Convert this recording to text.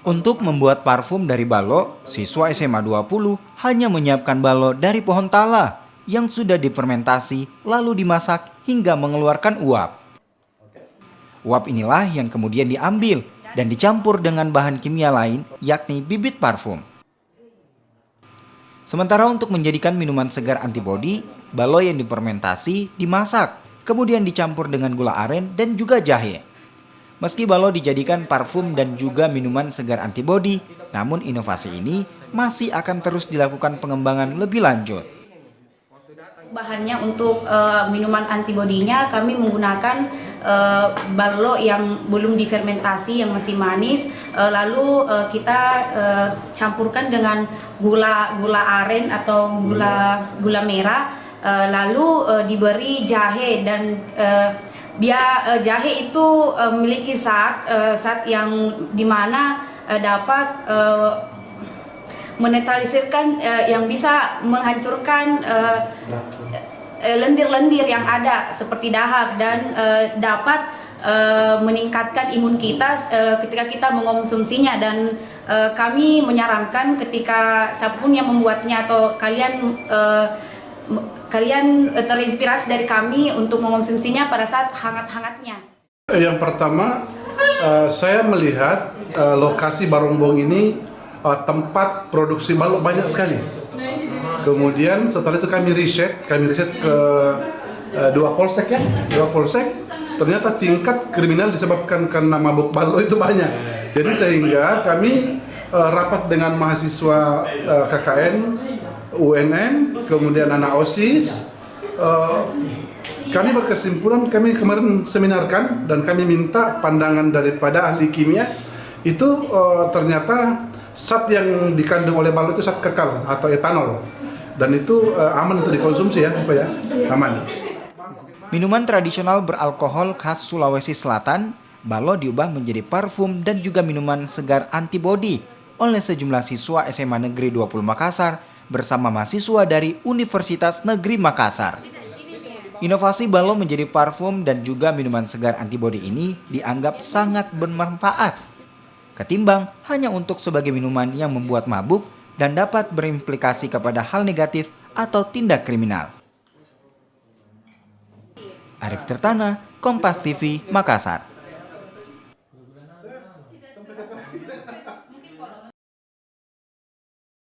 Untuk membuat parfum dari balok, siswa SMA 20 hanya menyiapkan balok dari pohon tala yang sudah difermentasi lalu dimasak hingga mengeluarkan uap. Uap inilah yang kemudian diambil dan dicampur dengan bahan kimia lain yakni bibit parfum. Sementara untuk menjadikan minuman segar antibodi, balok yang difermentasi dimasak, kemudian dicampur dengan gula aren dan juga jahe. Meski balok dijadikan parfum dan juga minuman segar antibodi, namun inovasi ini masih akan terus dilakukan pengembangan lebih lanjut. Bahannya untuk minuman antibodinya kami menggunakan balok yang belum difermentasi yang masih manis, lalu kita campurkan dengan gula aren atau gula merah, lalu diberi jahe dan jahe itu memiliki zat yang dimana dapat menetralisirkan yang bisa menghancurkan lendir-lendir yang ada seperti dahak dan dapat meningkatkan imun kita ketika kita mengonsumsinya. Dan kami menyarankan ketika siapapun yang membuatnya atau kalian terinspirasi dari kami untuk mengonsumsinya pada saat hangat-hangatnya. Yang pertama, saya melihat lokasi Barongbong ini tempat produksi balok banyak sekali. Kemudian setelah itu kami riset ke dua polsek. Ternyata tingkat kriminal disebabkan karena mabuk balok itu banyak. Jadi sehingga kami rapat dengan mahasiswa KKN, UNM, kemudian anak OSIS. Kami berkesimpulan, kami kemarin seminarkan dan kami minta pandangan daripada ahli kimia. Itu ternyata zat yang dikandung oleh balok itu zat kekal atau etanol, dan itu aman untuk dikonsumsi aman. Minuman tradisional beralkohol khas Sulawesi Selatan, balok diubah menjadi parfum dan juga minuman segar antibodi oleh sejumlah siswa SMA Negeri 20 Makassar bersama mahasiswa dari Universitas Negeri Makassar. Inovasi balok menjadi parfum dan juga minuman segar antibodi ini dianggap sangat bermanfaat ketimbang hanya untuk sebagai minuman yang membuat mabuk dan dapat berimplikasi kepada hal negatif atau tindak kriminal. Arif Tirtana, Kompas TV, Makassar.